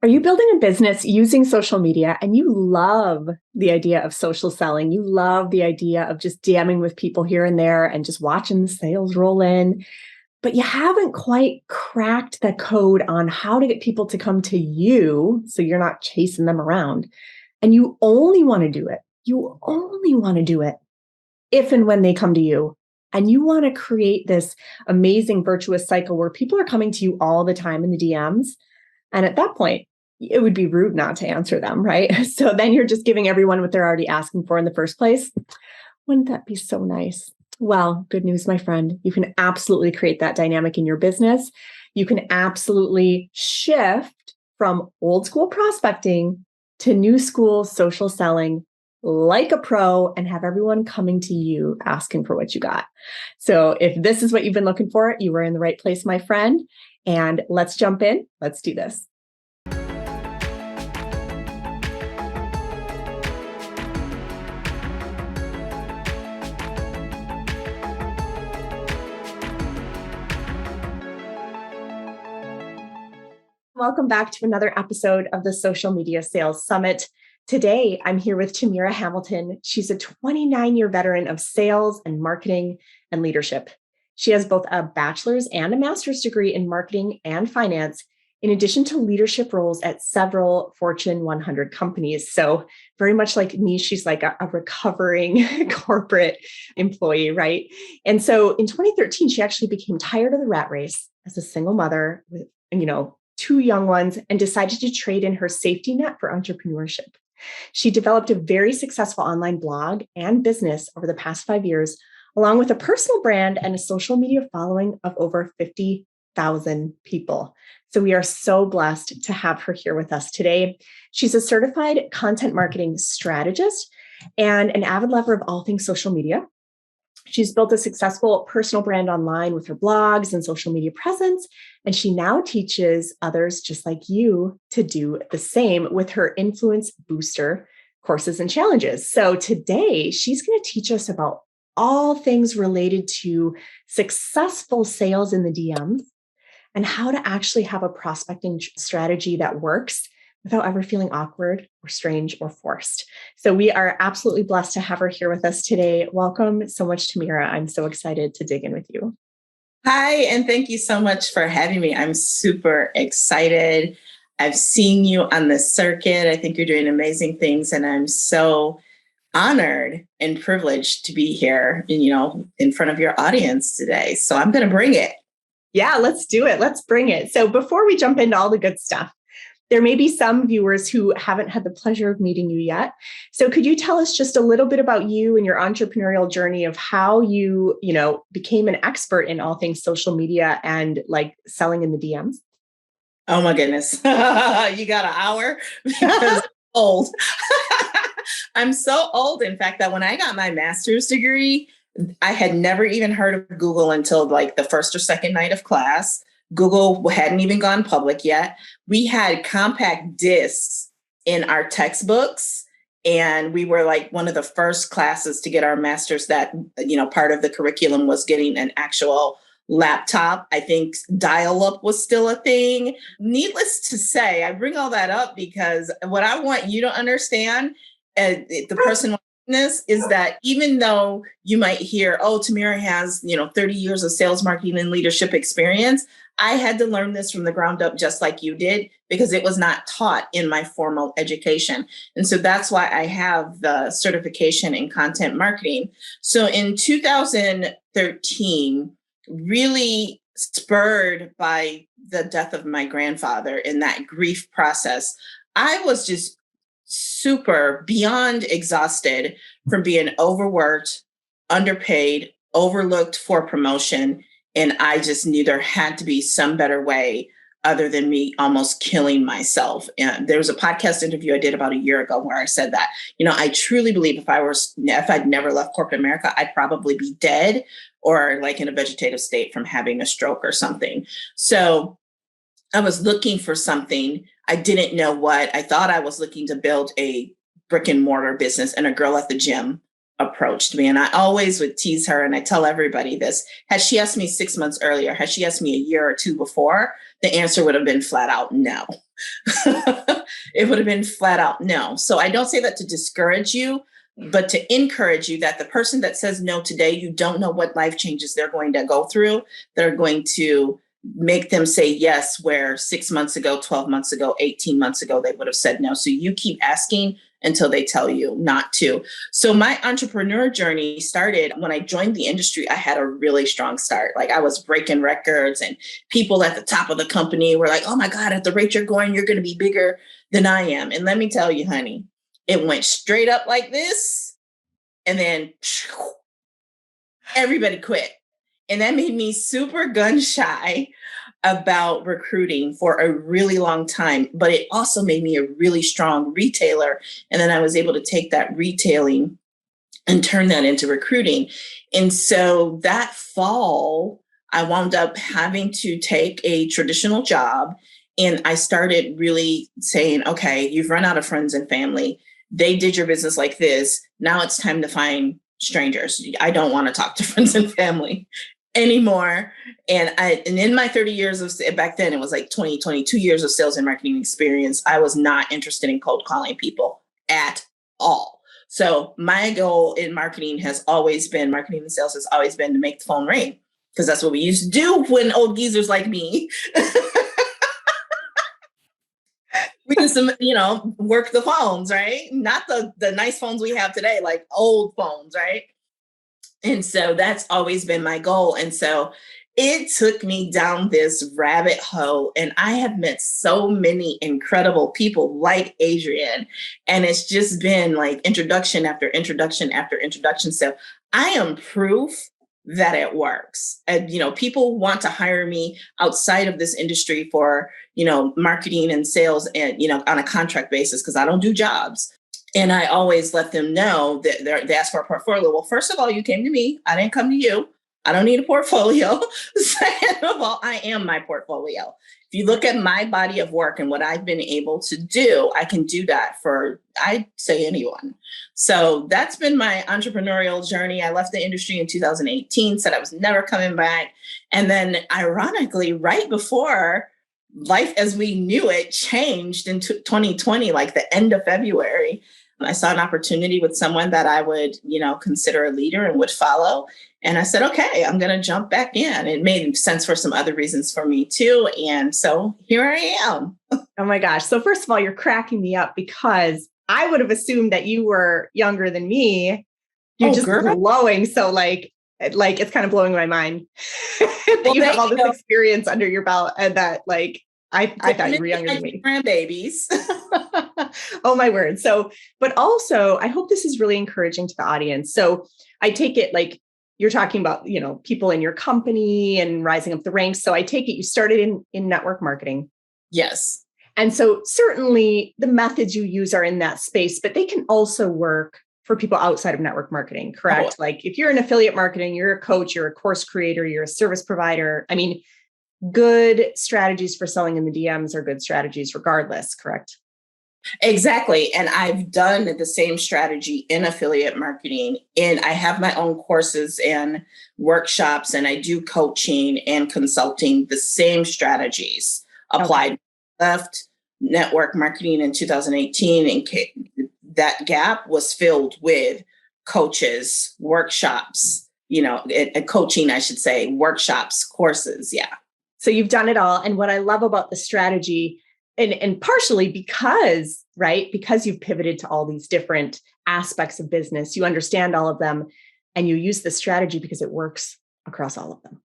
Are you building a business using social media and you love the idea of social selling? You love the idea of just DMing with people here and there and just watching the sales roll in, but you haven't quite cracked the code on how to get people to come to you so you're not chasing them around. And you only want to do it. You only want to do it if and when they come to you. And you want to create this amazing virtuous cycle where people are coming to you all the time in the DMs. And at that point, it would be rude not to answer them, right? So then you're just giving everyone what they're already asking for in the first place. Wouldn't that be so nice? Well, good news, my friend. You can absolutely create that dynamic in your business. You can absolutely shift from old school prospecting to new school social selling like a pro and have everyone coming to you asking for what you got. So if this is what you've been looking for, you are in the right place, my friend. And let's jump in. Let's do this. Welcome back to another episode of the Social Media Sales Summit. Today, I'm here with Tamira Hamilton. She's a 29-year veteran of sales and marketing and leadership. She has both a bachelor's and a master's degree in marketing and finance, in addition to leadership roles at several Fortune 100 companies. So very much like me, she's like a recovering corporate employee, right? And so in 2013, she actually became tired of the rat race as a single mother with, two young ones and decided to trade in her safety net for entrepreneurship. She developed a very successful online blog and business over the past 5 years, along with a personal brand and a social media following of over 50,000 people. So we are so blessed to have her here with us today. She's a certified content marketing strategist and an avid lover of all things social media. She's built a successful personal brand online with her blogs and social media presence, and she now teaches others just like you to do the same with her Influence Booster courses and challenges. So today, she's going to teach us about all things related to successful sales in the DMs and how to actually have a prospecting strategy that works without ever feeling awkward or strange or forced. So we are absolutely blessed to have her here with us today. Welcome so much, Tamira. I'm so excited to dig in with you. Hi, and thank you so much for having me. I'm super excited. I've seen you on the circuit. I think you're doing amazing things, and I'm so honored and privileged to be here, in front of your audience today. So I'm going to bring it. Yeah, let's do it. Let's bring it. So before we jump into all the good stuff, there may be some viewers who haven't had the pleasure of meeting you yet. So could you tell us just a little bit about you and your entrepreneurial journey of how you, became an expert in all things social media and like selling in the DMs? Oh my goodness. You got an hour? Because I'm old. I'm so old, in fact, that when I got my master's degree, I had never even heard of Google until like the first or second night of class. Google hadn't even gone public yet. We had compact discs in our textbooks, and we were like one of the first classes to get our master's that, part of the curriculum was getting an actual laptop. I think dial-up was still a thing. Needless to say, I bring all that up because what I want you to understand, the person this is that even though you might hear, oh, Tamira has, 30 years of sales, marketing, and leadership experience, I had to learn this from the ground up just like you did because it was not taught in my formal education. And so that's why I have the certification in content marketing. So in 2013, really spurred by the death of my grandfather in that grief process, I was just super beyond exhausted from being overworked, underpaid, overlooked for promotion. And I just knew there had to be some better way other than me almost killing myself. And there was a podcast interview I did about a year ago where I said that, I truly believe if I'd never left corporate America, I'd probably be dead or like in a vegetative state from having a stroke or something. So I was looking for something. I didn't know what. I thought I was looking to build a brick and mortar business, and a girl at the gym approached me. And I always would tease her, and I tell everybody this. Had she asked me 6 months earlier, had she asked me a year or two before, the answer would have been flat out no. It would have been flat out no. So I don't say that to discourage you, but to encourage you that the person that says no today, you don't know what life changes they're going to go through that are going to make them say yes, where 6 months ago, 12 months ago, 18 months ago, they would have said no. So you keep asking until they tell you not to. So my entrepreneur journey started when I joined the industry. I had a really strong start. Like I was breaking records, and people at the top of the company were like, oh my God, at the rate you're going, you're going to be bigger than I am. And let me tell you, honey, it went straight up like this. And then everybody quit. And that made me super gun shy about recruiting for a really long time, but it also made me a really strong retailer. And then I was able to take that retailing and turn that into recruiting. And so that fall, I wound up having to take a traditional job. And I started really saying, okay, you've run out of friends and family. They did your business like this. Now it's time to find strangers. I don't want to talk to friends and family anymore. And in my 30 years of, back then it was like 22 years of sales and marketing experience, I was not interested in cold calling people at all. So my goal in marketing and sales has always been to make the phone ring, because that's what we used to do when old geezers like me we used to, work the phones, right? Not the nice phones we have today, like old phones, right? And so that's always been my goal. And so it took me down this rabbit hole, and I have met so many incredible people like Adrienne, and it's just been like introduction after introduction after introduction. So I am proof that it works. And, people want to hire me outside of this industry for, marketing and sales and, on a contract basis, because I don't do jobs. And I always let them know that they ask for a portfolio. Well, first of all, you came to me. I didn't come to you. I don't need a portfolio. Second of all, I am my portfolio. If you look at my body of work and what I've been able to do, I can do that for, I'd say, anyone. So that's been my entrepreneurial journey. I left the industry in 2018, said I was never coming back. And then ironically, right before life as we knew it changed in 2020, like the end of February, I saw an opportunity with someone that I would, consider a leader and would follow. And I said, okay, I'm going to jump back in. It made sense for some other reasons for me too. And so here I am. Oh my gosh. So first of all, you're cracking me up, because I would have assumed that you were younger than me. You're just glowing. So like it's kind of blowing my mind that you have all this experience under your belt, and that I thought you were younger than me. Grandbabies. Oh my word. So, but also I hope this is really encouraging to the audience. So I take it like you're talking about, people in your company and rising up the ranks. So I take it you started in network marketing. Yes. And so certainly the methods you use are in that space, but they can also work for people outside of network marketing, correct? Oh. Like if you're in affiliate marketing, you're a coach, you're a course creator, you're a service provider. I mean, good strategies for selling in the DMs are good strategies regardless, correct? Exactly. And I've done the same strategy in affiliate marketing. And I have my own courses and workshops, and I do coaching and consulting, the same strategies applied. Okay. Left network marketing in 2018, and that gap was filled with coaches, workshops, coaching, I should say, workshops, courses. Yeah. So you've done it all. And what I love about the strategy, and partially because you've pivoted to all these different aspects of business, you understand all of them, and you use the strategy because it works across all of them.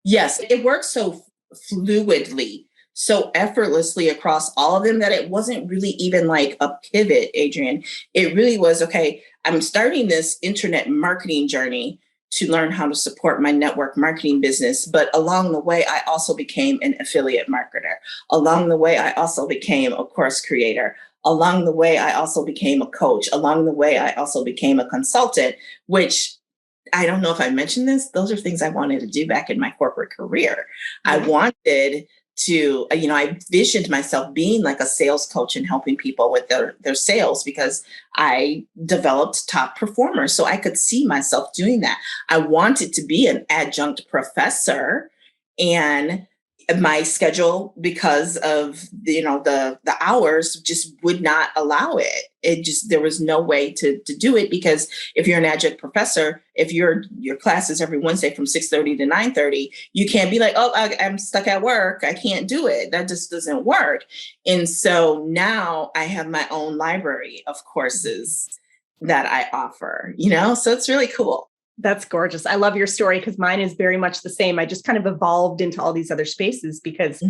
Yes, it works so fluidly, so effortlessly across all of them, that it wasn't really even like a pivot, Adrienne. It really was, okay, I'm starting this internet marketing journey to learn how to support my network marketing business. But along the way, I also became an affiliate marketer. Along the way, I also became a course creator. Along the way, I also became a coach. Along the way, I also became a consultant, which I don't know if I mentioned this. Those are things I wanted to do back in my corporate career. I wanted to, I visioned myself being like a sales coach and helping people with their sales because I developed top performers. So I could see myself doing that. I wanted to be an adjunct professor, and my schedule, because of the hours, just would not allow it. There was no way to do it, because if you're an adjunct professor, if your class is every Wednesday from 6:30 to 9:30, you can't be like, oh, I'm stuck at work, I can't do it. That just doesn't work. And so now I have my own library of courses that I offer, so it's really cool. That's gorgeous. I love your story, because mine is very much the same. I just kind of evolved into all these other spaces because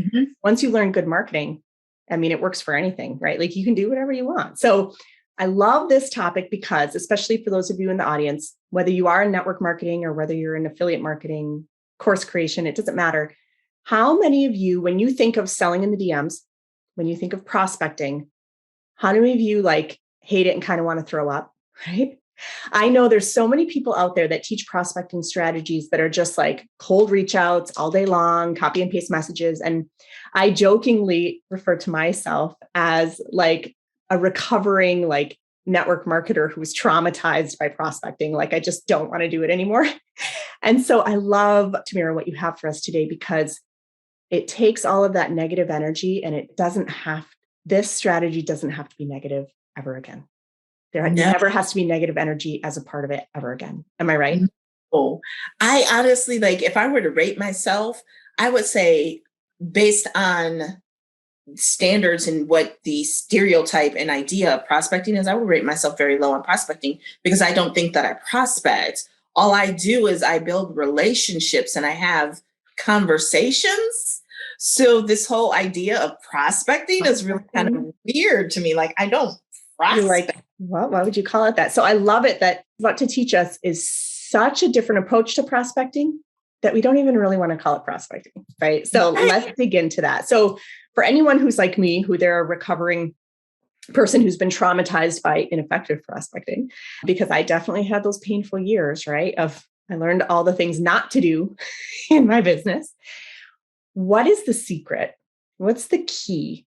once you learn good marketing, I mean, it works for anything, right? Like you can do whatever you want. So I love this topic because, especially for those of you in the audience, whether you are in network marketing or whether you're in affiliate marketing, course creation, it doesn't matter. How many of you, when you think of selling in the DMs, when you think of prospecting, how many of you like hate it and kind of want to throw up, right? I know there's so many people out there that teach prospecting strategies that are just like cold reach outs all day long, copy and paste messages. And I jokingly refer to myself as like a recovering like network marketer who was traumatized by prospecting. Like I just don't want to do it anymore. And so I love, Tamira, what you have for us today, because it takes all of that negative energy, and this strategy doesn't have to be negative ever again. There never has to be negative energy as a part of it ever again. Am I right? Oh, I honestly, like, if I were to rate myself, I would say, based on standards and what the stereotype and idea of prospecting is, I would rate myself very low on prospecting, because I don't think that I prospect. All I do is I build relationships and I have conversations. So this whole idea of prospecting is really kind of weird to me. Like, I don't prospect. You're like, well, why would you call it that? So I love it that what to teach us is such a different approach to prospecting that we don't even really want to call it prospecting, right? So let's dig into that. So for anyone who's like me, who they're a recovering person who's been traumatized by ineffective prospecting, because I definitely had those painful years, right? I learned all the things not to do in my business. What is the secret? What's the key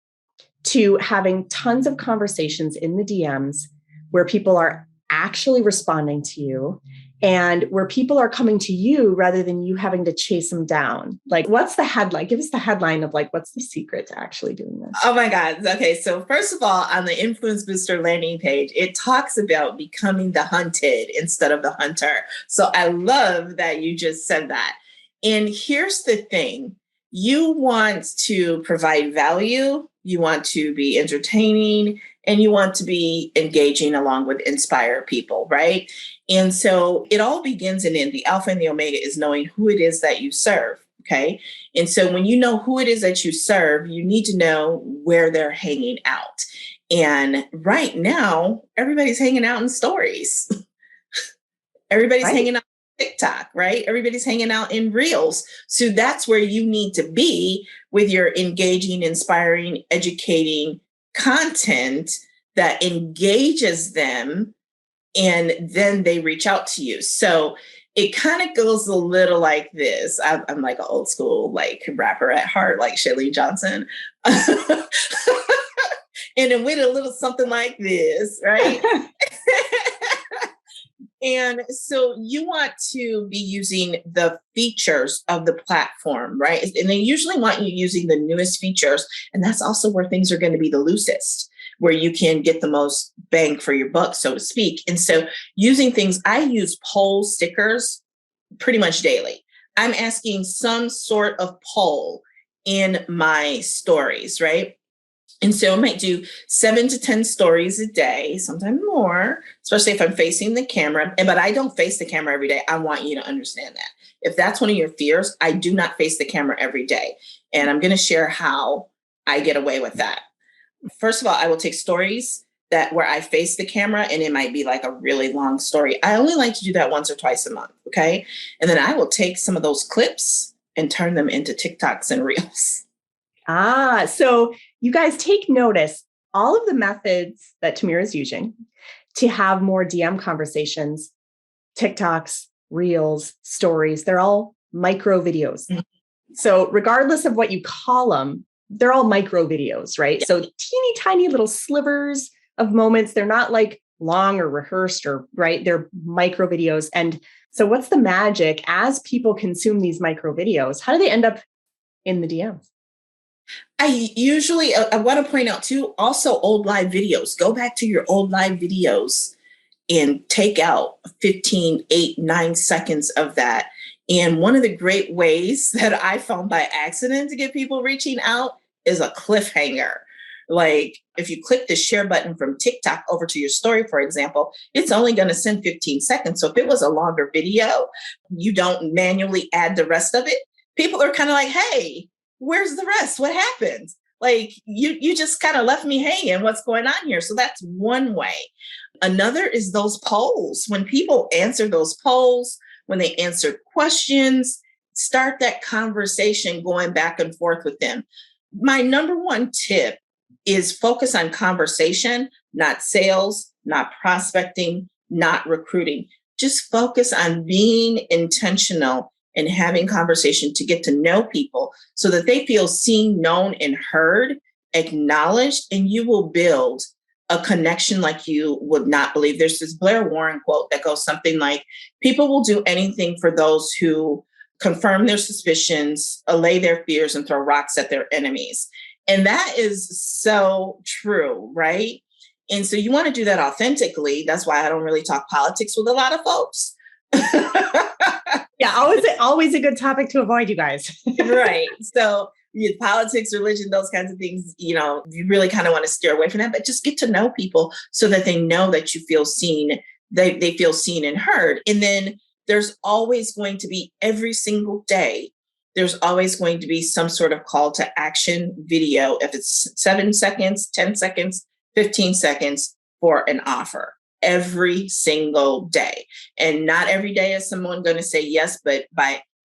to having tons of conversations in the DMs where people are actually responding to you and where people are coming to you rather than you having to chase them down? Like, what's the headline? Give us the headline of like, what's the secret to actually doing this? Oh my God. Okay. So first of all, on the Influence Booster landing page, it talks about becoming the hunted instead of the hunter. So I love that you just said that. And here's the thing. You want to provide value, you want to be entertaining, and you want to be engaging along with inspire people, right? And so it all begins and ends. The alpha and the omega is knowing who it is that you serve, okay? And so when you know who it is that you serve, you need to know where they're hanging out. And right now, everybody's hanging out in stories. Everybody's hanging out TikTok, right? Everybody's hanging out in Reels. So that's where you need to be with your engaging, inspiring, educating content that engages them, and then they reach out to you. So it kind of goes a little like this. I'm like an old school like rapper at heart, like Shelly Johnson. And it went a little something like this, right? And so you want to be using the features of the platform, right? And they usually want you using the newest features. And that's also where things are going to be the loosest, where you can get the most bang for your buck, so to speak. And so using things, I use poll stickers pretty much daily. I'm asking some sort of poll in my stories, right? And so I might do 7 to 10 stories a day, sometimes more, especially if I'm facing the camera. But I don't face the camera every day. I want you to understand that. If that's one of your fears, I do not face the camera every day. And I'm going to share how I get away with that. First of all, I will take stories where I face the camera, and it might be like a really long story. I only like to do that once or twice a month. Okay. And then I will take some of those clips and turn them into TikToks and Reels. So you guys take notice, all of the methods that Tamira is using to have more DM conversations, TikToks, Reels, stories, they're all micro videos. So regardless of what you call them, they're all micro videos, right? Yeah. So teeny tiny little slivers of moments. They're not like long or rehearsed or right. They're micro videos. And so what's the magic as people consume these micro videos? How do they end up in the DMs? I want to point out too, also old live videos. Go back to your old live videos and take out 15, 8, 9 seconds of that. And one of the great ways that I found by accident to get people reaching out is a cliffhanger. Like if you click the share button from TikTok over to your story, for example, it's only going to send 15 seconds. So if it was a longer video, you don't manually add the rest of it. People are kind of like, hey, where's the rest? What happened? Like you just kind of left me hanging. What's going on here? So that's one way. Another is those polls. When people answer those polls, when they answer questions, start that conversation going back and forth with them. My number one tip is focus on conversation, not sales, not prospecting, not recruiting. Just focus on being intentional and having conversation to get to know people so that they feel seen, known, and heard, acknowledged, and you will build a connection like you would not believe. There's this Blair Warren quote that goes something like, people will do anything for those who confirm their suspicions, allay their fears, and throw rocks at their enemies. And that is so true, right? And so you want to do that authentically. That's why I don't really talk politics with a lot of folks. Yeah, always a good topic to avoid, you guys. Right. So politics, religion, those kinds of things, you really kind of want to steer away from that, but just get to know people so that they know that you feel seen, they feel seen and heard. And then there's always going to be every single day, there's always going to be some sort of call to action video. If it's 7 seconds, 10 seconds, 15 seconds for an offer. Every single day. And not every day is someone going to say yes, but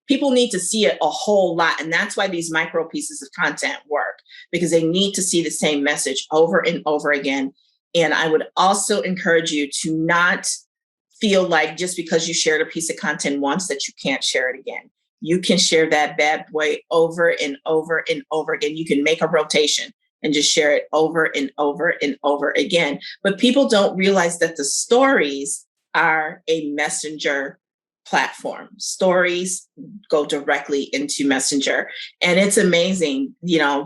people need to see it a whole lot. And that's why these micro pieces of content work, because they need to see the same message over and over again. And I would also encourage you to not feel like just because you shared a piece of content once that you can't share it again. You can share that bad boy over and over and over again. You can make a rotation and just share it over and over and over again. But people don't realize that the stories are a messenger platform. Stories go directly into Messenger. And it's amazing,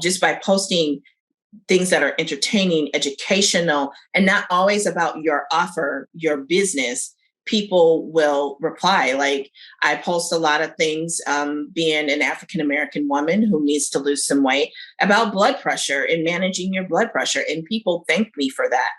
just by posting things that are entertaining, educational, and not always about your offer, your business, people will reply. Like I post a lot of things, being an African-American woman who needs to lose some weight, about blood pressure and managing your blood pressure. And people thank me for that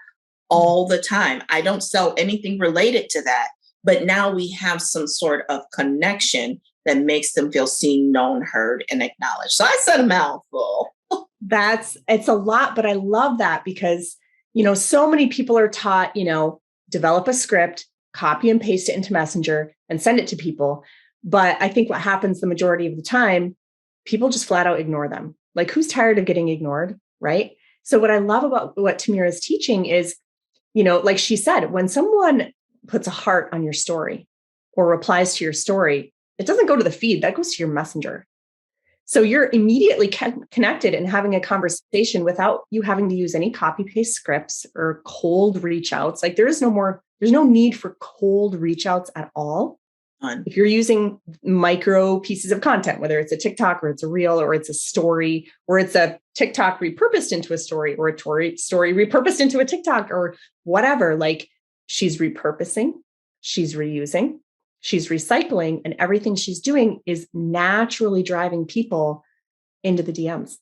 all the time. I don't sell anything related to that, but now we have some sort of connection that makes them feel seen, known, heard, and acknowledged. So I said a mouthful. It's a lot, but I love that because, so many people are taught, develop a script, copy and paste it into Messenger and send it to people. But I think what happens the majority of the time, people just flat out ignore them. Like who's tired of getting ignored, right? So what I love about what Tamira is teaching is, like she said, when someone puts a heart on your story or replies to your story, it doesn't go to the feed, that goes to your Messenger. So you're immediately connected and having a conversation without you having to use any copy paste scripts or cold reach outs. Like there's no need for cold reach outs at all. If you're using micro pieces of content, whether it's a TikTok or it's a reel or it's a story or it's a TikTok repurposed into a story or a story repurposed into a TikTok or whatever, like she's repurposing, she's reusing, she's recycling, and everything she's doing is naturally driving people into the DMs.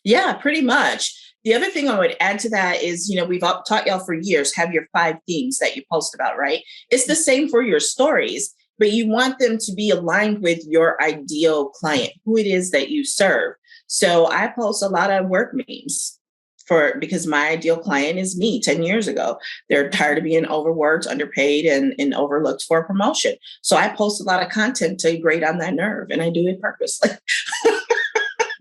Yeah, pretty much. The other thing I would add to that is, we've taught y'all for years, have your 5 themes that you post about, right? It's the same for your stories, but you want them to be aligned with your ideal client, who it is that you serve. So I post a lot of work memes because my ideal client is me 10 years ago. They're tired of being overworked, underpaid, and overlooked for a promotion. So I post a lot of content to grate on that nerve, and I do it purposely.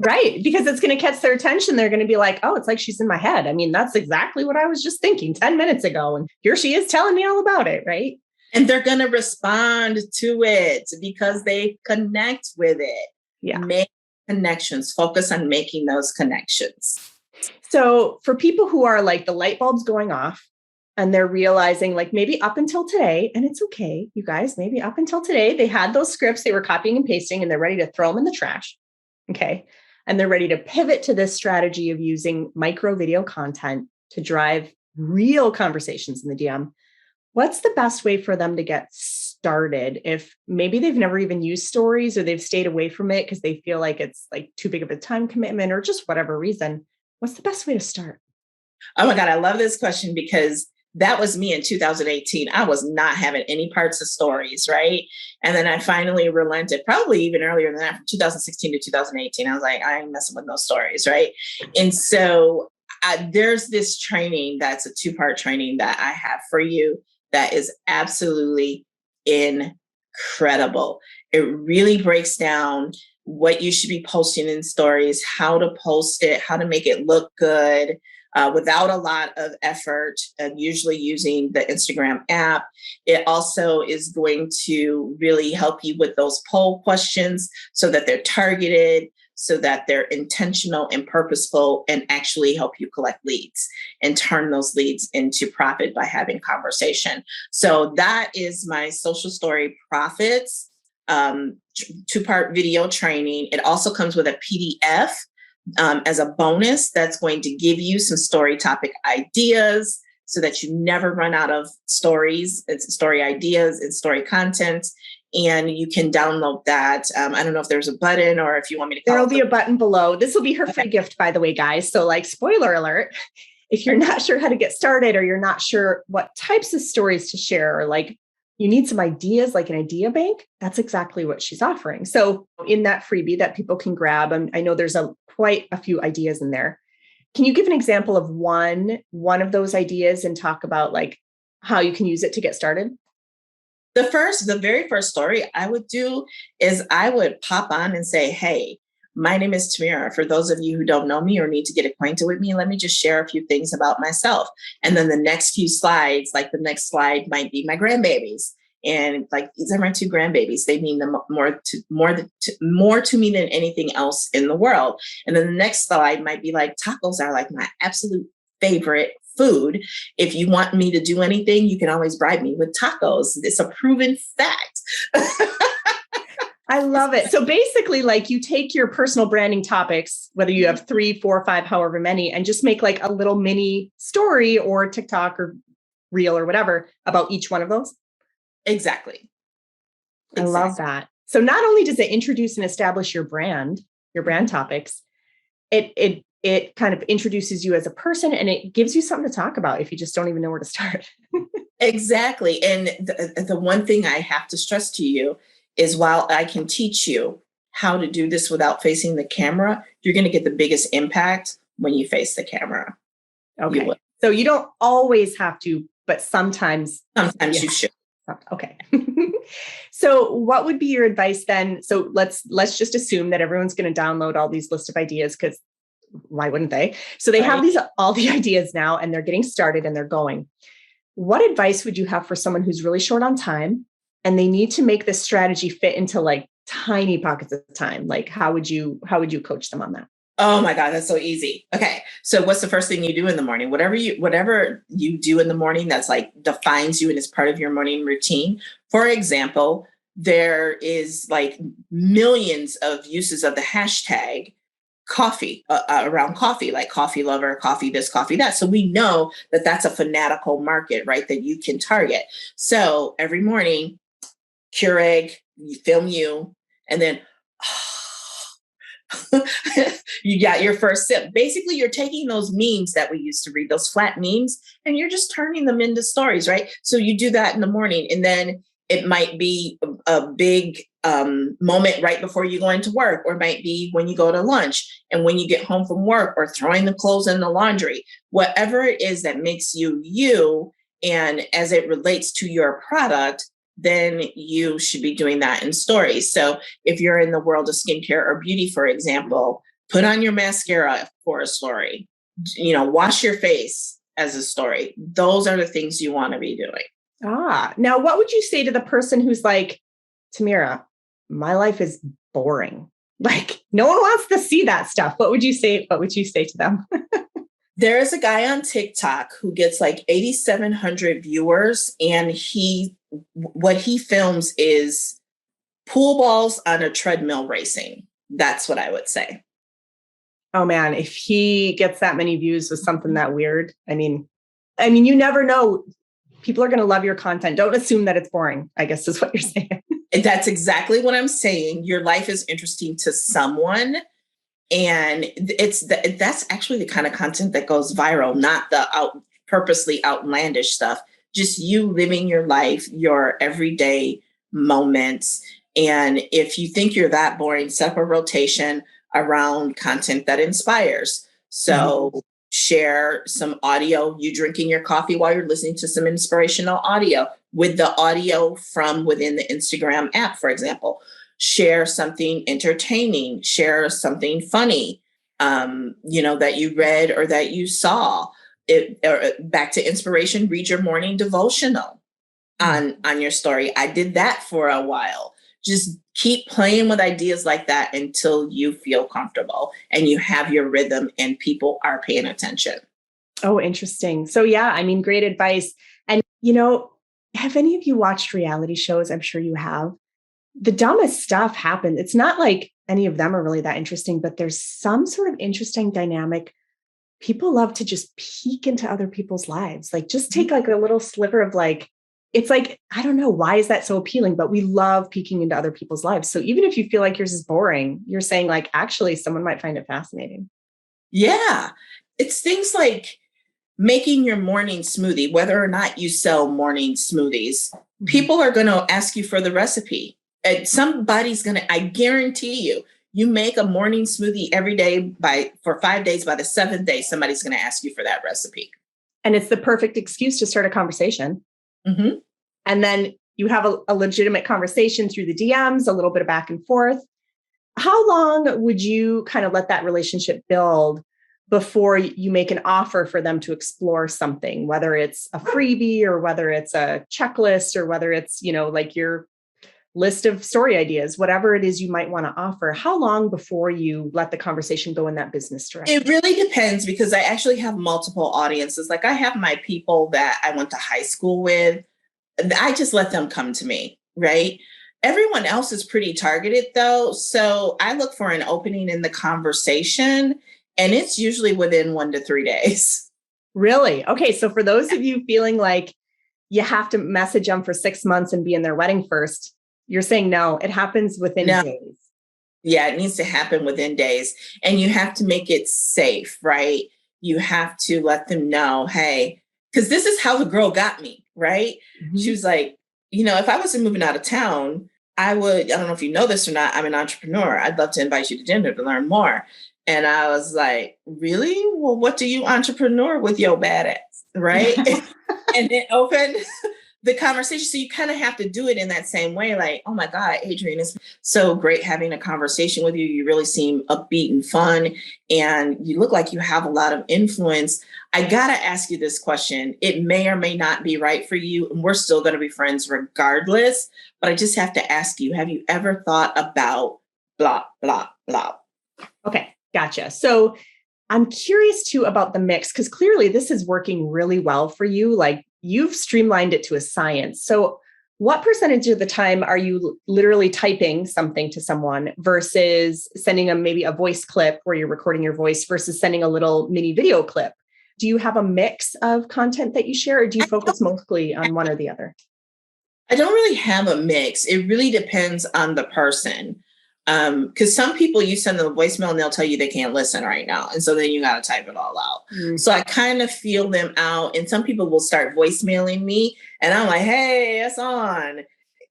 Right. Because it's going to catch their attention. They're going to be like, oh, it's like she's in my head. I mean, that's exactly what I was just thinking 10 minutes ago. And here she is telling me all about it. Right. And they're going to respond to it because they connect with it. Yeah. Make connections, focus on making those connections. So for people who are like the light bulbs going off and they're realizing like maybe up until today, and it's okay, you guys, maybe up until today, they had those scripts they were copying and pasting and they're ready to throw them in the trash. Okay. And they're ready to pivot to this strategy of using micro video content to drive real conversations in the DM. What's the best way for them to get started if maybe they've never even used stories or they've stayed away from it because they feel like it's like too big of a time commitment or just whatever reason? What's the best way to start? Oh my God, I love this question because that was me in 2018. I was not having any parts of stories, right? And then I finally relented, probably even earlier than that, from 2016 to 2018. I was like, I ain't messing with no stories, right? And so there's this training that's a 2-part training that I have for you that is absolutely incredible. It really breaks down what you should be posting in stories, how to post it, how to make it look good without a lot of effort, and usually using the Instagram app. It also is going to really help you with those poll questions so that they're targeted, so that they're intentional and purposeful, and actually help you collect leads and turn those leads into profit by having conversation. So that is my social story profits 2-part video training. It also comes with a PDF as a bonus that's going to give you some story topic ideas so that you never run out of stories, story ideas, and story content. And you can download that. I don't know if there's a button or if you want me to. There'll be a button below. This will be her free gift, by the way, guys. So like, spoiler alert, if you're not sure how to get started or you're not sure what types of stories to share, or like you need some ideas, like an idea bank, that's exactly what she's offering. So in that freebie that people can grab, I know there's quite a few ideas in there. Can you give an example of one of those ideas and talk about like how you can use it to get started? The very first story I would do is I would pop on and say, hey, my name is Tamira. For those of you who don't know me or need to get acquainted with me, let me just share a few things about myself. And then the next few slides, like the next slide might be my grandbabies. And like, these are my 2 grandbabies. They mean more to me than anything else in the world. And then the next slide might be like, tacos are like my absolute favorite food. If you want me to do anything, you can always bribe me with tacos. It's a proven fact. I love it. So basically, like you take your personal branding topics, whether you have 3, 4, 5, however many, and just make like a little mini story or TikTok or reel or whatever about each one of those. Exactly. I love that. So not only does it introduce and establish your brand topics, it kind of introduces you as a person, and it gives you something to talk about if you just don't even know where to start. Exactly. And the one thing I have to stress to you is, while I can teach you how to do this without facing the camera, you're going to get the biggest impact when you face the camera. Okay. So you don't always have to, but sometimes you should. Okay. So what would be your advice then? So let's just assume that everyone's going to download all these list of ideas, because why wouldn't they? So they have all the ideas now, and they're getting started and they're going. What advice would you have for someone who's really short on time and they need to make this strategy fit into like tiny pockets of time? Like how would you coach them on that? Oh my God, that's so easy. Okay. So what's the first thing you do in the morning? Whatever you do in the morning that's like defines you and is part of your morning routine. For example, there is like millions of uses of the hashtag coffee around coffee, like coffee lover, coffee this, coffee that. So we know that that's a fanatical market, right? That you can target. So every morning, Keurig, you film you, and then you got your first sip. Basically, you're taking those memes that we used to read, those flat memes, and you're just turning them into stories, right? So you do that in the morning, and then it might be a big moment right before you go into work, or it might be when you go to lunch and when you get home from work, or throwing the clothes in the laundry. Whatever it is that makes you you, and as it relates to your product, then you should be doing that in stories. So if you're in the world of skincare or beauty, for example, put on your mascara for a story, wash your face as a story. Those are the things you want to be doing. Now what would you say to the person who's like, Tamira, my life is boring. Like no one wants to see that stuff. What would you say? What would you say to them? There is a guy on TikTok who gets like 8,700 viewers, and what he films is pool balls on a treadmill racing. That's what I would say. Oh man, if he gets that many views with something that weird, I mean, you never know. People are going to love your content. Don't assume that it's boring, I guess is what you're saying. That's exactly what I'm saying. Your life is interesting to someone. And that's actually the kind of content that goes viral, not the purposely outlandish stuff, just you living your life, your everyday moments. And if you think you're that boring, set up a rotation around content that inspires. So share some audio, you drinking your coffee while you're listening to some inspirational audio with the audio from within the Instagram app, for example. Share something entertaining, share something funny, that you read or that you saw. Back to inspiration, read your morning devotional on your story. I did that for a while. Just keep playing with ideas like that until you feel comfortable and you have your rhythm and people are paying attention. Oh, interesting. So yeah, great advice. And, have any of you watched reality shows? I'm sure you have. The dumbest stuff happens. It's not like any of them are really that interesting, but there's some sort of interesting dynamic. People love to just peek into other people's lives. Like just take like a little sliver of it's like, I don't know, why is that so appealing? But we love peeking into other people's lives. So even if you feel like yours is boring, you're saying like, actually, someone might find it fascinating. Yeah. It's things like making your morning smoothie, whether or not you sell morning smoothies, people are going to ask you for the recipe. And somebody's going to, I guarantee you make a morning smoothie every day for 5 days. By the 7th day, somebody's going to ask you for that recipe. And it's the perfect excuse to start a conversation. Mm-hmm. And then you have a legitimate conversation through the DMs, a little bit of back and forth. How long would you kind of let that relationship build before you make an offer for them to explore something, whether it's a freebie or whether it's a checklist or whether it's, like your list of story ideas, whatever it is you might want to offer? How long before you let the conversation go in that business direction? It really depends because I actually have multiple audiences. Like I have my people that I went to high school with. I just let them come to me, right? Everyone else is pretty targeted though. So I look for an opening in the conversation and it's usually within 1 to 3 days. Really? Okay. So for those of you feeling like you have to message them for 6 months and be in their wedding first, you're saying no, it happens within days. Yeah, it needs to happen within days. And you have to make it safe, right? You have to let them know, hey, because this is how the girl got me, right? Mm-hmm. She was like, if I wasn't moving out of town, I don't know if you know this or not, I'm an entrepreneur. I'd love to invite you to dinner to learn more. And I was like, really? Well, what do you entrepreneur with your badass, right? And it opened the conversation. So you kind of have to do it in that same way. Like, oh my God, Adrienne, it's so great having a conversation with you. You really seem upbeat and fun. And you look like you have a lot of influence. I got to ask you this question. It may or may not be right for you. And we're still going to be friends regardless. But I just have to ask you, have you ever thought about blah, blah, blah? Okay, gotcha. So I'm curious too about the mix, because clearly this is working really well for you. Like you've streamlined it to a science. So what percentage of the time are you literally typing something to someone versus sending them maybe a voice clip where you're recording your voice versus sending a little mini video clip? Do you have a mix of content that you share, or do you focus mostly on one or the other? I don't really have a mix. It really depends on the person. Because some people, you send them a voicemail and they'll tell you they can't listen right now. And so then you got to type it all out. Mm-hmm. So I kind of feel them out. And some people will start voicemailing me and I'm like, hey, it's on.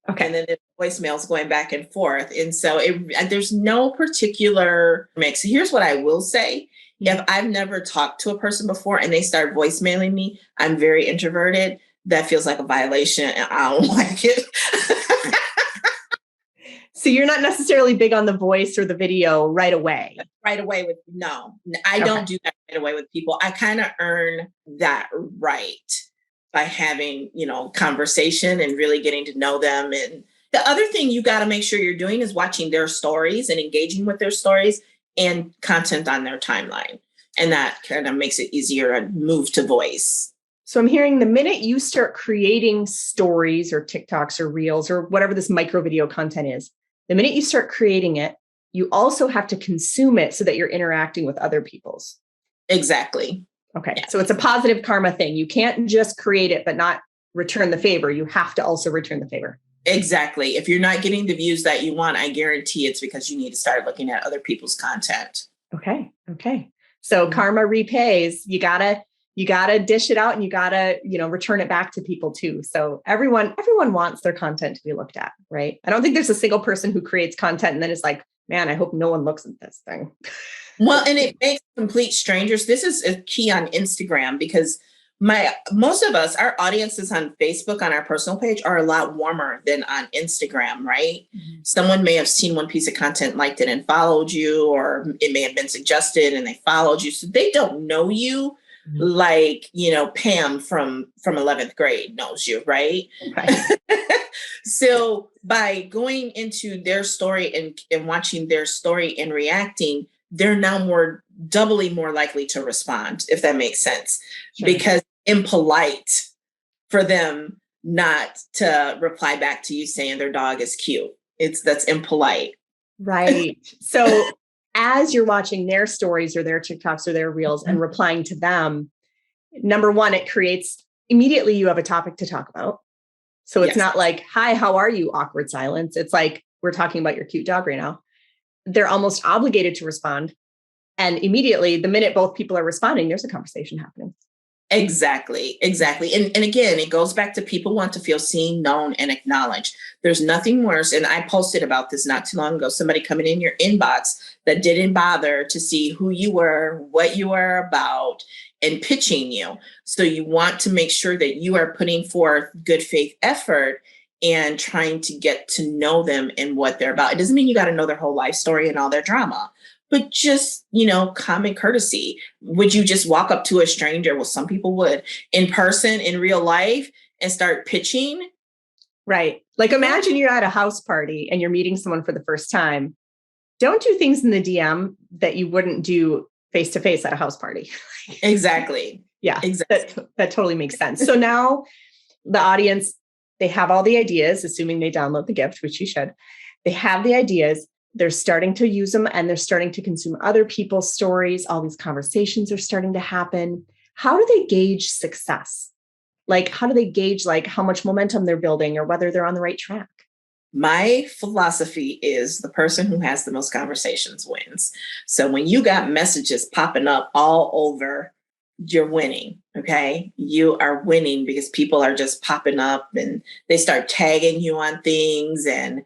Okay. And then the voicemail's going back and forth. And so there's no particular mix. Here's what I will say. If I've never talked to a person before and they start voicemailing me, I'm very introverted. That feels like a violation and I don't like it. So you're not necessarily big on the voice or the video right away. No, I don't do that right away with people. I kind of earn that right by having, conversation and really getting to know them The other thing you got to make sure you're doing is watching their stories and engaging with their stories and content on their timeline. And that kind of makes it easier to move to voice. So I'm hearing the minute you start creating stories or TikToks or reels or whatever this micro video content is, the minute you start creating it, you also have to consume it so that you're interacting with other people's. Exactly. Okay. Yeah. So it's a positive karma thing. You can't just create it, but not return the favor. You have to also return the favor. Exactly. If you're not getting the views that you want, I guarantee it's because you need to start looking at other people's content. Okay. So karma repays. You gotta dish it out, and you gotta, return it back to people too. So everyone wants their content to be looked at, right? I don't think there's a single person who creates content and then is like, man, I hope no one looks at this thing. Well, and it makes complete strangers. This is a key on Instagram because most of us, our audiences on Facebook on our personal page are a lot warmer than on Instagram, right? Mm-hmm. Someone may have seen one piece of content, liked it and followed you, or it may have been suggested and they followed you. So they don't know you like, Pam from 11th grade knows you, right? So by going into their story and watching their story and reacting, they're now doubly more likely to respond, if that makes sense. Sure. Because impolite for them not to reply back to you saying their dog is cute. That's impolite. Right. So as you're watching their stories or their TikToks or their reels and replying to them, number one, it creates immediately you have a topic to talk about. So it's not like, hi, how are you? Awkward silence. It's like, we're talking about your cute dog right now. They're almost obligated to respond. And immediately, the minute both people are responding, there's a conversation happening. Exactly. And again, it goes back to people want to feel seen, known, and acknowledged. There's nothing worse. And I posted about this not too long ago, somebody coming in your inbox that didn't bother to see who you were, what you were about, and pitching you. So you want to make sure that you are putting forth good faith effort and trying to get to know them and what they're about. It doesn't mean you got to know their whole life story and all their drama, but just, common courtesy. Would you just walk up to a stranger? Well, some people would in person, in real life, and start pitching. Right. Like imagine you're at a house party and you're meeting someone for the first time. Don't do things in the DM that you wouldn't do face-to-face at a house party. Exactly. Yeah, exactly. That totally makes sense. So now the audience, they have all the ideas, assuming they download the gift, which you should. They have the ideas. They're starting to use them and they're starting to consume other people's stories. All these conversations are starting to happen. How do they gauge success? Like, how do they gauge how much momentum they're building or whether they're on the right track? My philosophy is the person who has the most conversations wins. So when you got messages popping up all over, you're winning. Okay. You are winning because people are just popping up and they start tagging you on things. And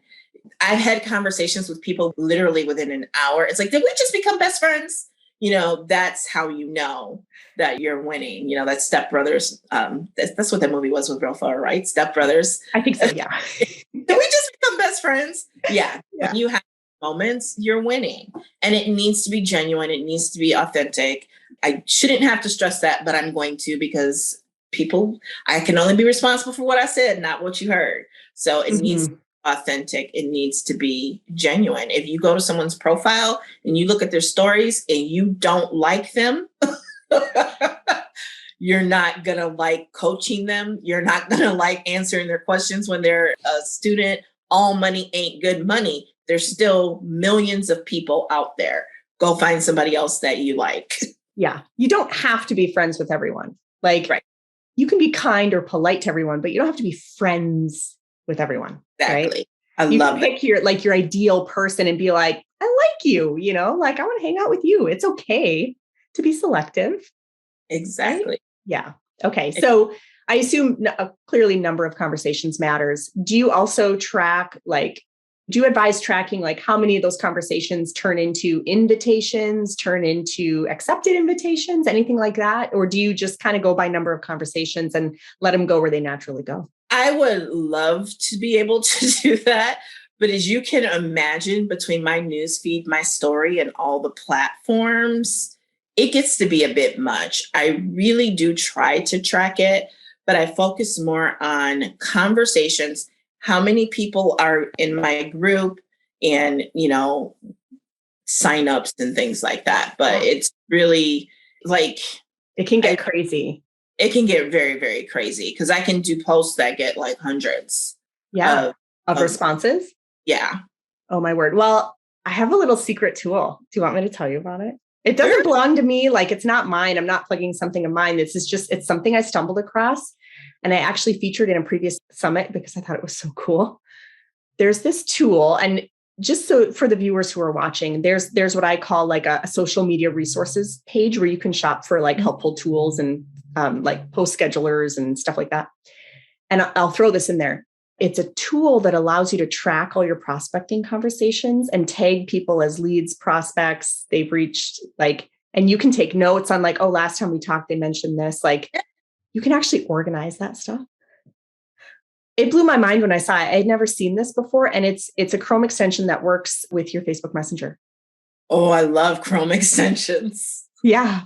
I've had conversations with people literally within an hour. It's like, did we just become best friends? That's how you know that you're winning. That's Step Brothers. That's what that movie was with Will Ferrell, right? Step Brothers. I think so, yeah. Did we just become best friends? Yeah. When you have moments, you're winning. And it needs to be genuine. It needs to be authentic. I shouldn't have to stress that, but I'm going to because I can only be responsible for what I said, not what you heard. So it needs to be authentic. It needs to be genuine. If you go to someone's profile and you look at their stories and you don't like them, you're not going to like coaching them. You're not going to like answering their questions when they're a student. All money ain't good money. There's still millions of people out there. Go find somebody else that you like. Yeah. You don't have to be friends with everyone. Right. You can be kind or polite to everyone, but you don't have to be friends with everyone. Exactly. Right? I love pick your ideal person and be like, I like you, I want to hang out with you. It's okay to be selective. Exactly. Right? Yeah. Okay. So I assume clearly number of conversations matters. Do you also track, do you advise tracking how many of those conversations turn into invitations, turn into accepted invitations, anything like that? Or do you just kind of go by number of conversations and let them go where they naturally go? I would love to be able to do that. But as you can imagine, between my newsfeed, my story, and all the platforms, it gets to be a bit much. I really do try to track it, but I focus more on conversations. how many people are in my group and, signups and things like that. But it's really like, it can get crazy. It can get very, very crazy because I can do posts that get like hundreds of responses. Yeah. Oh my word. Well, I have a little secret tool. Do you want me to tell you about it? It doesn't belong to me. Like, it's not mine. I'm not plugging something of mine. It's something I stumbled across, and I actually featured in a previous summit because I thought it was so cool. There's this tool, and just so for the viewers who are watching, there's what I call like a social media resources page where you can shop for like helpful tools and like post schedulers and stuff like that. And I'll throw this in there. It's a tool that allows you to track all your prospecting conversations and tag people as leads, prospects they've reached, and you can take notes on like, oh, last time we talked, they mentioned this. Like, you can actually organize that stuff. It blew my mind when I saw it. I had never seen this before. And it's a Chrome extension that works with your Facebook Messenger. Oh, I love Chrome extensions. Yeah.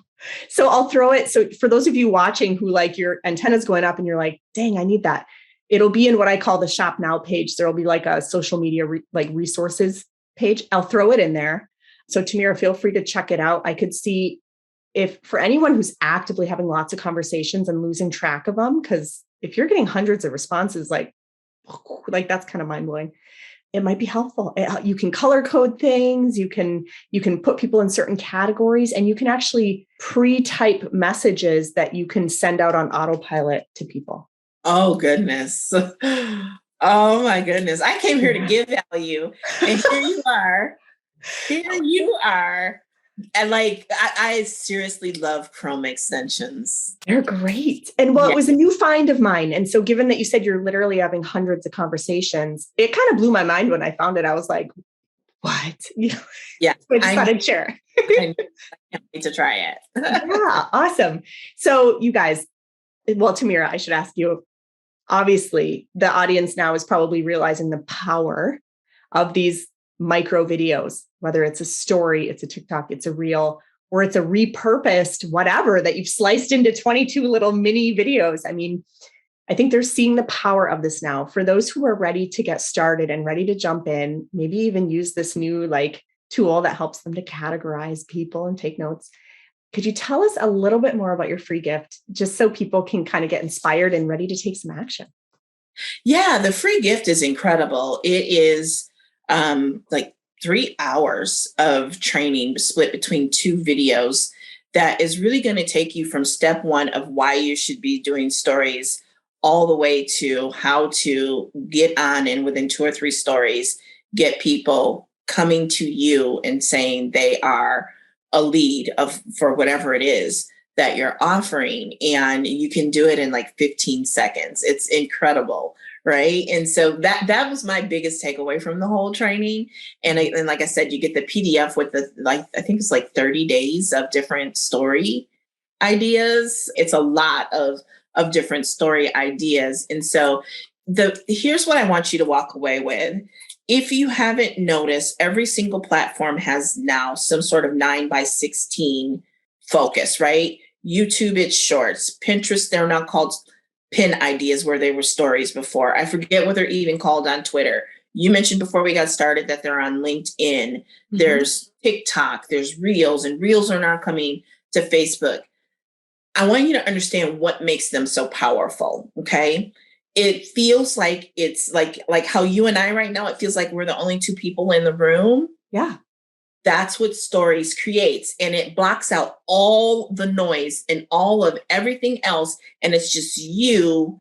So I'll throw it. So for those of you watching who like your antenna's going up and you're like, dang, I need that. It'll be in what I call the Shop Now page. There'll be like a social media resources page. I'll throw it in there. So Tamira, feel free to check it out. I could see if for anyone who's actively having lots of conversations and losing track of them, because if you're getting hundreds of responses, like that's kind of mind blowing. It might be helpful. You can color code things. You can put people in certain categories, and you can actually pre-type messages that you can send out on autopilot to people. Oh, goodness. Oh, my goodness. I came here to give value. And here you are. Here you are. And I seriously love Chrome extensions. They're great. And it was a new find of mine. And so given that you said you're literally having hundreds of conversations, it kind of blew my mind when I found it. I was like, what? Yeah. I just thought I'd share. I can't wait to try it. Yeah, awesome. So you guys, well, Tamira, I should ask you, obviously the audience now is probably realizing the power of these micro videos, whether it's a story, it's a TikTok, it's a reel, or it's a repurposed whatever that you've sliced into 22 little mini videos. I mean, I think they're seeing the power of this now. For those who are ready to get started and ready to jump in, maybe even use this new tool that helps them to categorize people and take notes. Could you tell us a little bit more about your free gift, just so people can kind of get inspired and ready to take some action? Yeah, the free gift is incredible. It is 3 hours of training split between 2 videos that is really going to take you from step 1 of why you should be doing stories all the way to how to get on and within 2 or 3 stories, get people coming to you and saying they are a lead for whatever it is that you're offering. And you can do it in 15 seconds. It's incredible. Right. And so that was my biggest takeaway from the whole training. And like I said, you get the PDF with I think it's 30 days of different story ideas. It's a lot of different story ideas. And so here's what I want you to walk away with. If you haven't noticed, every single platform has now some sort of 9:16 focus, right? YouTube, it's shorts. Pinterest, they're now called pin ideas where they were stories before. I forget what they're even called on Twitter. You mentioned before we got started that they're on LinkedIn. Mm-hmm. There's TikTok, there's Reels, and Reels are now coming to Facebook. I want you to understand what makes them so powerful, okay? It feels like it's like how you and I right now, it feels like we're the only 2 people in the room. Yeah. That's what stories creates. And it blocks out all the noise and all of everything else. And it's just you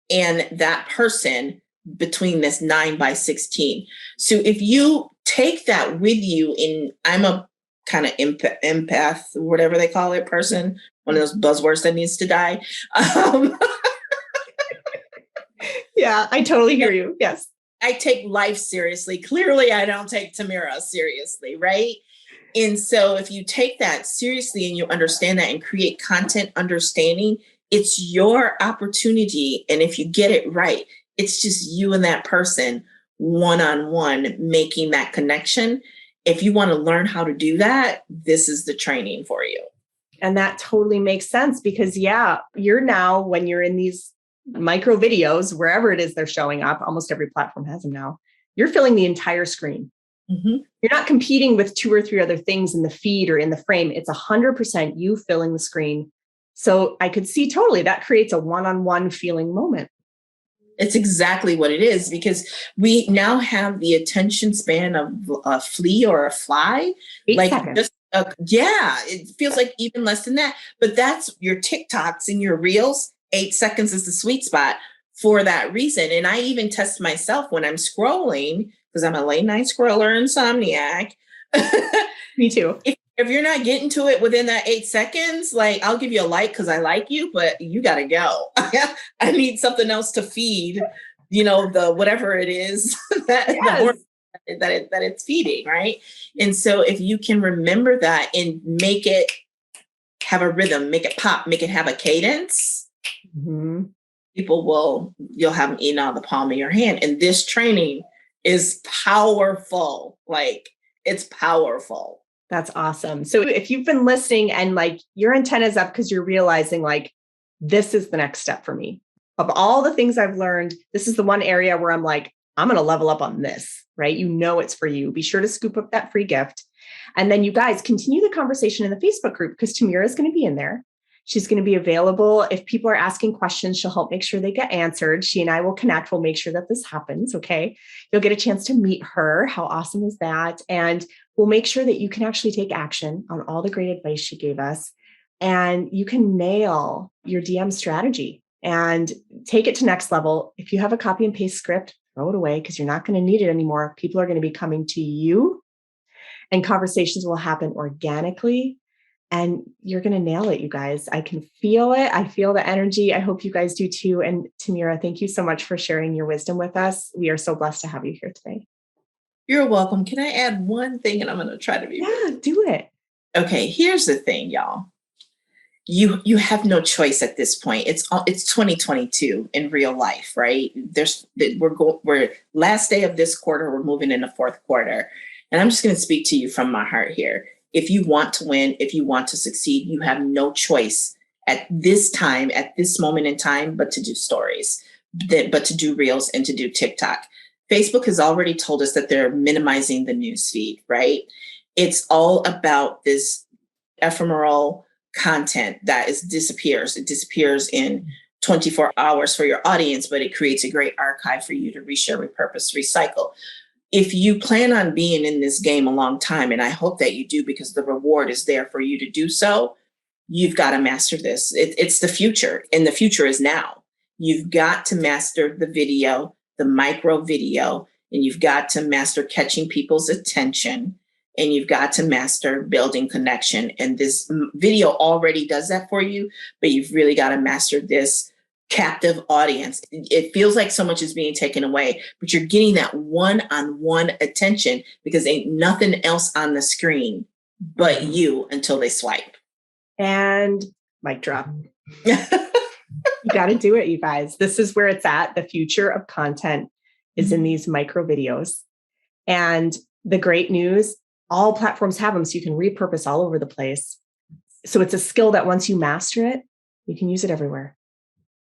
and that person between this 9:16. So if you take that with you I'm a kind of empath, whatever they call it, person, one of those buzzwords that needs to die. Yeah, I totally hear you. Yes. I take life seriously. Clearly, I don't take Tamira seriously, right? And so if you take that seriously and you understand that and create content understanding, it's your opportunity. And if you get it right, it's just you and that person one-on-one making that connection. If you want to learn how to do that, this is the training for you. And that totally makes sense because, you're now, when you're in these micro videos, wherever it is they're showing up, almost every platform has them now, you're filling the entire screen. Mm-hmm. You're not competing with 2 or 3 other things in the feed or in the frame. It's 100% you filling the screen. So I could see totally that creates a one-on-one feeling moment. It's exactly what it is, because we now have the attention span of a flea or a fly. 8 seconds. It feels like even less than that. But that's your TikToks and your reels. 8 seconds is the sweet spot for that reason. And I even test myself when I'm scrolling, because I'm a late night scroller insomniac. Me too. If you're not getting to it within that 8 seconds, like, I'll give you a like because I like you, but you got to go. I need something else to feed, the whatever it is that it's feeding, right? And so if you can remember that and make it have a rhythm, make it pop, make it have a cadence, mm-hmm. You'll have them eating out of the palm of your hand. And this training is powerful. Like, it's powerful. That's awesome. So if you've been listening and like your antenna's up because you're realizing like, this is the next step for me. Of all the things I've learned, this is the one area where I'm like, I'm going to level up on this, right? It's for you. Be sure to scoop up that free gift. And then you guys continue the conversation in the Facebook group, because Tamira is going to be in there. She's going to be available. If people are asking questions, she'll help make sure they get answered. She and I will connect. We'll make sure that this happens. Okay. You'll get a chance to meet her. How awesome is that? And we'll make sure that you can actually take action on all the great advice she gave us. And you can nail your DM strategy and take it to next level. If you have a copy and paste script, throw it away, because you're not going to need it anymore. People are going to be coming to you, and conversations will happen organically. And you're going to nail it, you guys. I can feel it. I feel the energy. I hope you guys do too. And Tamira, thank you so much for sharing your wisdom with us. We are so blessed to have you here today. You're welcome. Can I add one thing? And I'm going to try to be brief. Do it. Okay. Here's the thing, y'all. You have no choice at this point. It's 2022 in real life, right? We're last day of this quarter. We're moving into fourth quarter. And I'm just going to speak to you from my heart here. If you want to win, if you want to succeed, you have no choice at this time, at this moment in time, but to do stories, but to do reels and to do TikTok. Facebook has already told us that they're minimizing the news feed, right? It's all about this ephemeral content that disappears. It disappears in 24 hours for your audience, but it creates a great archive for you to reshare, repurpose, recycle. If you plan on being in this game a long time, and I hope that you do, because the reward is there for you to do so, you've got to master this. It's the future, and the future is now. You've got to master the video, the micro video, and you've got to master catching people's attention, and you've got to master building connection. And this video already does that for you, but you've really got to master this captive audience. It feels like so much is being taken away, but you're getting that one-on-one attention, because ain't nothing else on the screen but you until they swipe. And mic drop. You got to do it, you guys. This is where it's at. The future of content is in these micro videos. And the great news, all platforms have them, so you can repurpose all over the place. So it's a skill that once you master it, you can use it everywhere.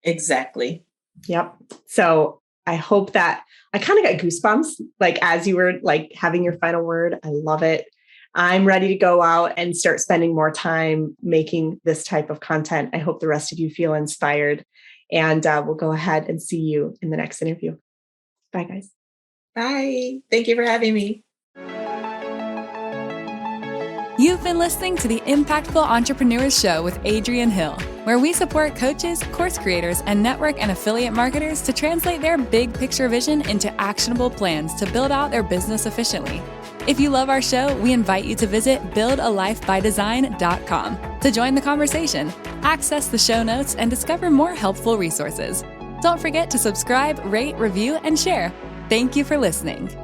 Exactly. Yep. So I hope that I kind of got goosebumps, like as you were like having your final word. I love it. I'm ready to go out and start spending more time making this type of content. I hope the rest of you feel inspired, and we'll go ahead and see you in the next interview. Bye, guys. Bye. Thank you for having me. You've been listening to the Impactful Entrepreneurs Show with Adrienne Hill, where we support coaches, course creators, and network and affiliate marketers to translate their big picture vision into actionable plans to build out their business efficiently. If you love our show, we invite you to visit buildalifebydesign.com to join the conversation, access the show notes, and discover more helpful resources. Don't forget to subscribe, rate, review, and share. Thank you for listening.